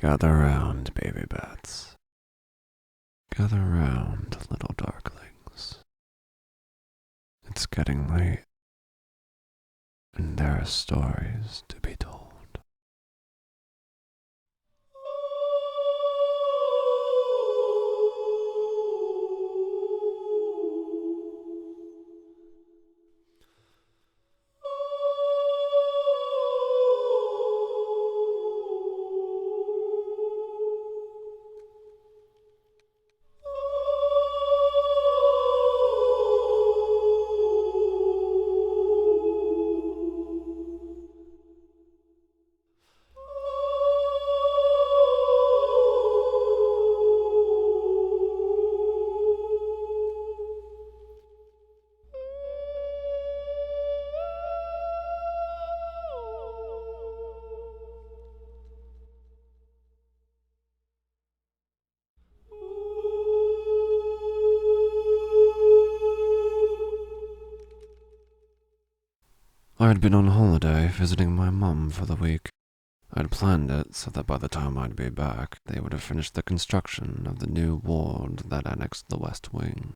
Gather round, baby bats. Gather round, little darklings. It's getting late, and there are stories to be told. I had been on holiday visiting my mum for the week. I'd planned it so that by the time I'd be back, they would have finished the construction of the new ward that annexed the West Wing.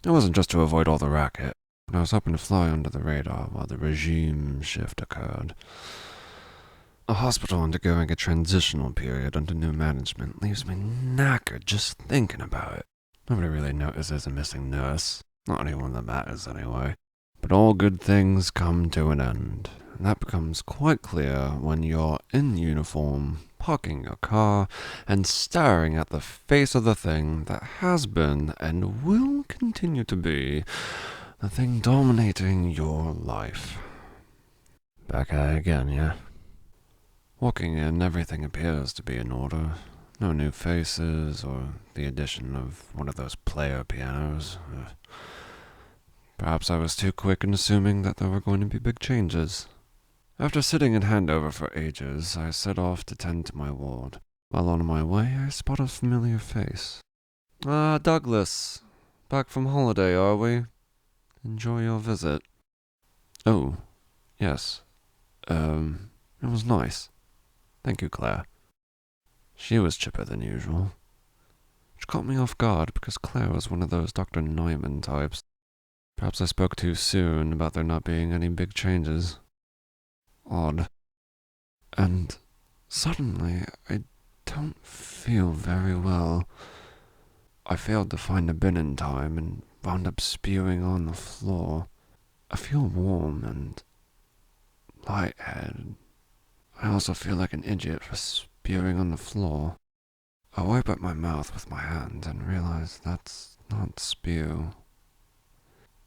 It wasn't just to avoid all the racket, but I was hoping to fly under the radar while the regime shift occurred. A hospital undergoing a transitional period under new management leaves me knackered just thinking about it. Nobody really notices a missing nurse. Not anyone that matters anyway. But all good things come to an end, and that becomes quite clear when you're in uniform, parking your car, and staring at the face of the thing that has been and will continue to be the thing dominating your life. Back at it again, yeah? Walking in, everything appears to be in order. No new faces or the addition of one of those player pianos. Perhaps I was too quick in assuming that there were going to be big changes. After sitting in handover for ages, I set off to tend to my ward. While on my way, I spot a familiar face. Ah, Douglas. Back from holiday, are we? Enjoy your visit. Oh, yes. It was nice. Thank you, Claire. She was chipper than usual. Which caught me off guard because Claire was one of those Dr. Neumann types. Perhaps I spoke too soon about there not being any big changes. Odd. And suddenly, I don't feel very well. I failed to find a bin in time and wound up spewing on the floor. I feel warm and lightheaded. I also feel like an idiot for spewing on the floor. I wipe up my mouth with my hand and realize that's not spew.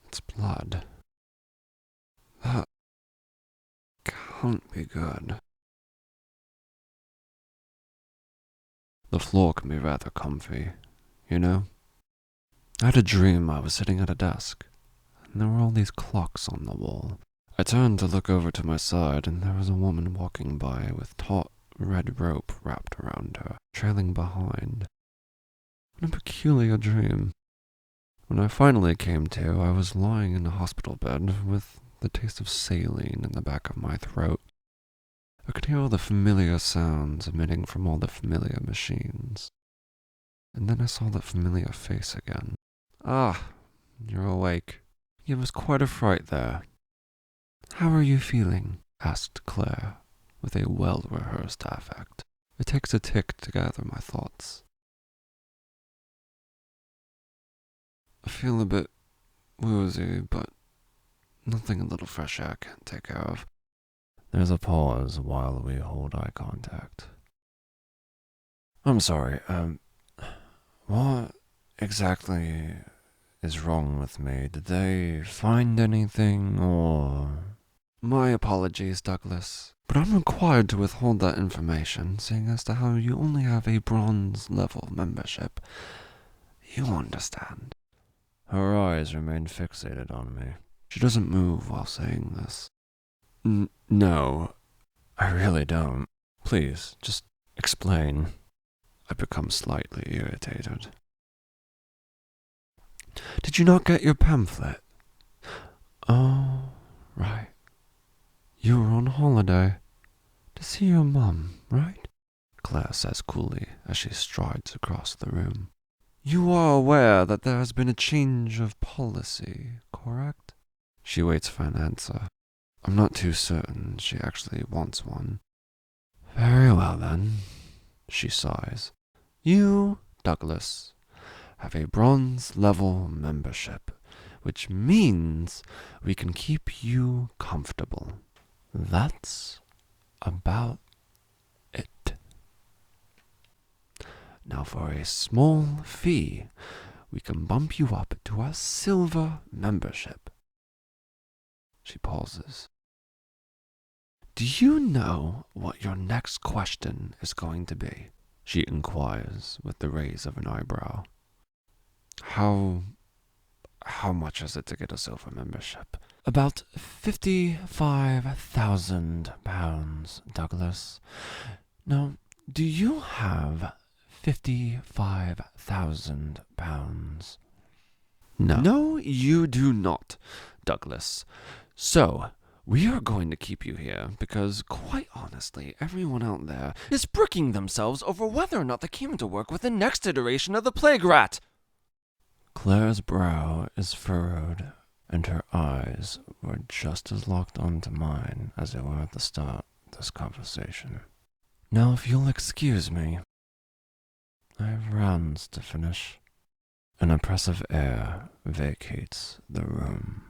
It's blood. That can't be good. The floor can be rather comfy, you know? I had a dream I was sitting at a desk, and there were all these clocks on the wall. I turned to look over to my side, and there was a woman walking by with taut red rope wrapped around her, trailing behind. What a peculiar dream. When I finally came to, I was lying in a hospital bed with the taste of saline in the back of my throat. I could hear all the familiar sounds emitting from all the familiar machines. And then I saw that familiar face again. Ah, you're awake. It was quite a fright there. How are you feeling? Asked Claire, with a well-rehearsed affect. It takes a tick to gather my thoughts. I feel a bit woozy, but nothing a little fresh air can't take care of. There's a pause while we hold eye contact. I'm sorry, what exactly is wrong with me? Did they find anything, or... My apologies, Douglas, but I'm required to withhold that information, seeing as to how you only have a bronze-level membership. You understand. Her eyes remain fixated on me. She doesn't move while saying this. No, I really don't. Please, just explain. I become slightly irritated. Did you not get your pamphlet? Oh, right. You were on holiday. To see your mum, right? Claire says coolly as she strides across the room. You are aware that there has been a change of policy, correct? She waits for an answer. I'm not too certain she actually wants one. Very well then, she sighs. You, Douglas, have a bronze level membership, which means we can keep you comfortable. That's about it. Now for a small fee, we can bump you up to a silver membership. She pauses. Do you know what your next question is going to be? She inquires with the raise of an eyebrow. How much is it to get a silver membership? About £55,000, Douglas. Now, do you have £55,000? No. No, you do not, Douglas. So, we are going to keep you here because, quite honestly, everyone out there is bricking themselves over whether or not they came into work with the next iteration of the Plague Rat. Claire's brow is furrowed, and her eyes were just as locked onto mine as they were at the start of this conversation. Now, if you'll excuse me, I have rounds to finish. An oppressive air vacates the room.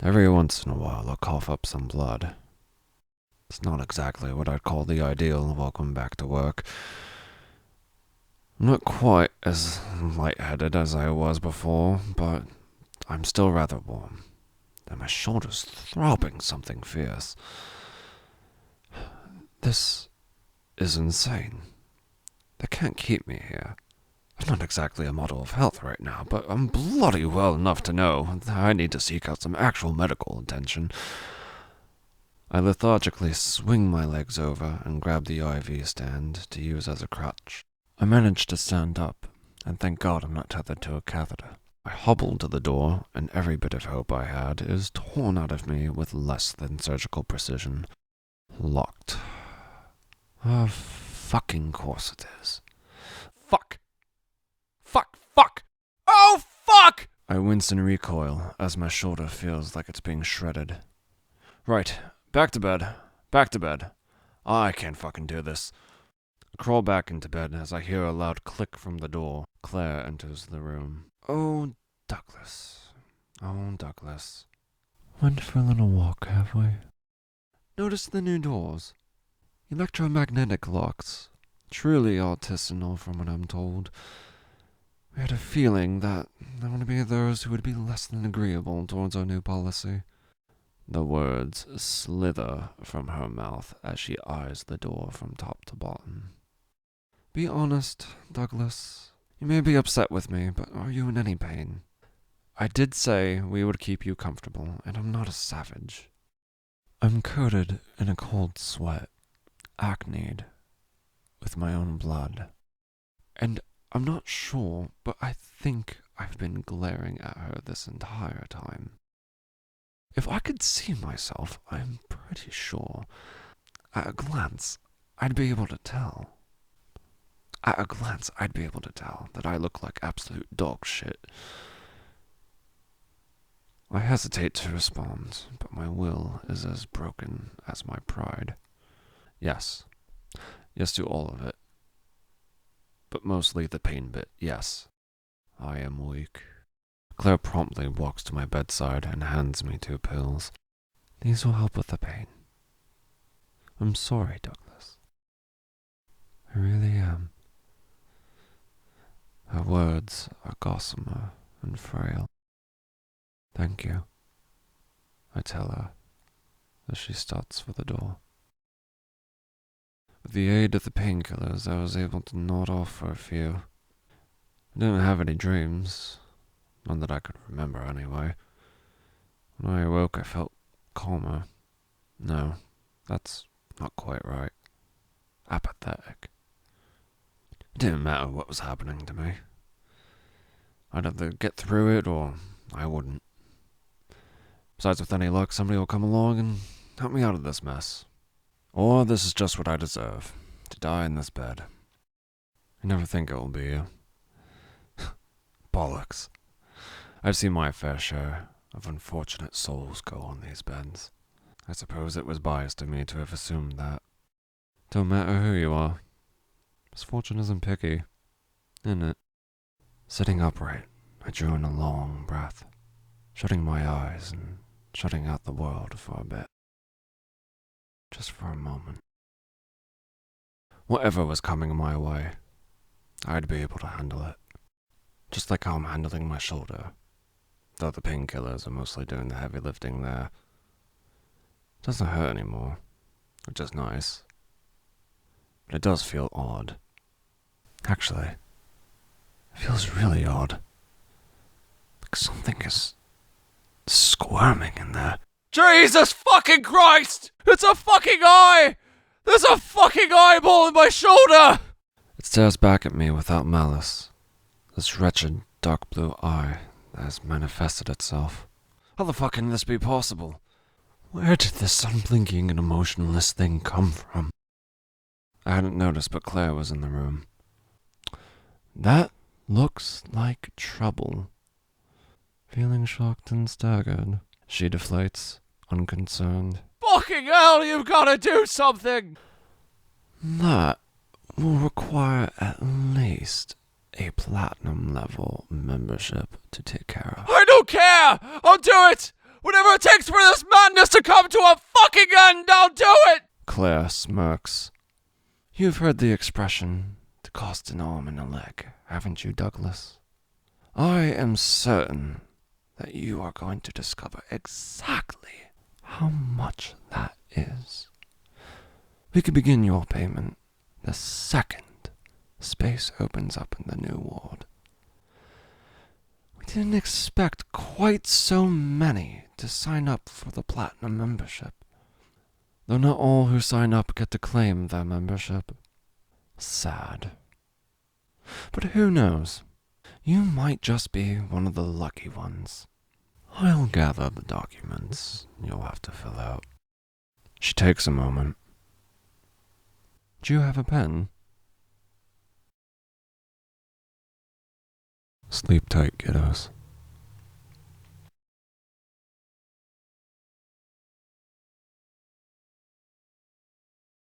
Every once in a while, I'll cough up some blood. It's not exactly what I'd call the ideal welcome back to work. I'm not quite as lightheaded as I was before, but I'm still rather warm, and my shoulder's throbbing something fierce. This is insane. They can't keep me here. I'm not exactly a model of health right now, but I'm bloody well enough to know that I need to seek out some actual medical attention. I lethargically swing my legs over and grab the IV stand to use as a crutch. I manage to stand up, and thank God I'm not tethered to a catheter. I hobble to the door, and every bit of hope I had is torn out of me with less than surgical precision. Locked. Of fucking course it is. Fuck! Fuck! Fuck! Oh, fuck! I wince and recoil as my shoulder feels like it's being shredded. Right, back to bed. Back to bed. I can't fucking do this. I crawl back into bed as I hear a loud click from the door. Claire enters the room. Oh, Douglas. Oh, Douglas. Went for a little walk, have we? Notice the new doors. Electromagnetic locks. Truly artisanal from what I'm told. We had a feeling that there would be those who would be less than agreeable towards our new policy. The words slither from her mouth as she eyes the door from top to bottom. Be honest, Douglas. You may be upset with me, but are you in any pain? I did say we would keep you comfortable, and I'm not a savage. I'm coated in a cold sweat, acneed, with my own blood. And I'm not sure, but I think I've been glaring at her this entire time. If I could see myself, I'm pretty sure, at a glance, I'd be able to tell. At a glance, I'd be able to tell that I look like absolute dog shit. I hesitate to respond, but my will is as broken as my pride. Yes. Yes to all of it. But mostly the pain bit, yes. I am weak. Claire promptly walks to my bedside and hands me 2 pills. These will help with the pain. I'm sorry, Douglas. I really am. Her words are gossamer and frail. Thank you, I tell her as she starts for the door. With the aid of the painkillers, I was able to nod off for a few. I didn't have any dreams, none that I could remember anyway. When I awoke, I felt calmer. No, that's not quite right. Apathetic. It didn't matter what was happening to me. I'd either get through it or I wouldn't. Besides, with any luck, somebody will come along and help me out of this mess. Or this is just what I deserve, to die in this bed. I never think it will be you. Bollocks. I've seen my fair share of unfortunate souls go on these beds. I suppose it was biased of me to have assumed that. Don't matter who you are. Misfortune isn't picky, isn't it? Sitting upright, I drew in a long breath, shutting my eyes and shutting out the world for a bit. Just for a moment. Whatever was coming my way, I'd be able to handle it. Just like how I'm handling my shoulder, though the painkillers are mostly doing the heavy lifting there. It doesn't hurt anymore, which is nice. But it does feel odd. Actually, it feels really odd. Like something is squirming in there. Jesus fucking Christ! It's a fucking eye! There's a fucking eyeball in my shoulder! It stares back at me without malice. This wretched dark blue eye that has manifested itself. How the fuck can this be possible? Where did this unblinking and emotionless thing come from? I hadn't noticed, but Claire was in the room. That looks like trouble. Feeling shocked and staggered, she deflates, unconcerned. Fucking hell, you've gotta do something! That will require at least a platinum level membership to take care of. I don't care! I'll do it! Whatever it takes for this madness to come to a fucking end, I'll do it! Claire smirks. You've heard the expression, to cost an arm and a leg, haven't you, Douglas? I am certain that you are going to discover exactly how much that is. We could begin your payment the second space opens up in the new ward. We didn't expect quite so many to sign up for the platinum membership. Though not all who sign up get to claim their membership. Sad. But who knows? You might just be one of the lucky ones. I'll gather the documents you'll have to fill out. She takes a moment. Do you have a pen? Sleep tight, kiddos.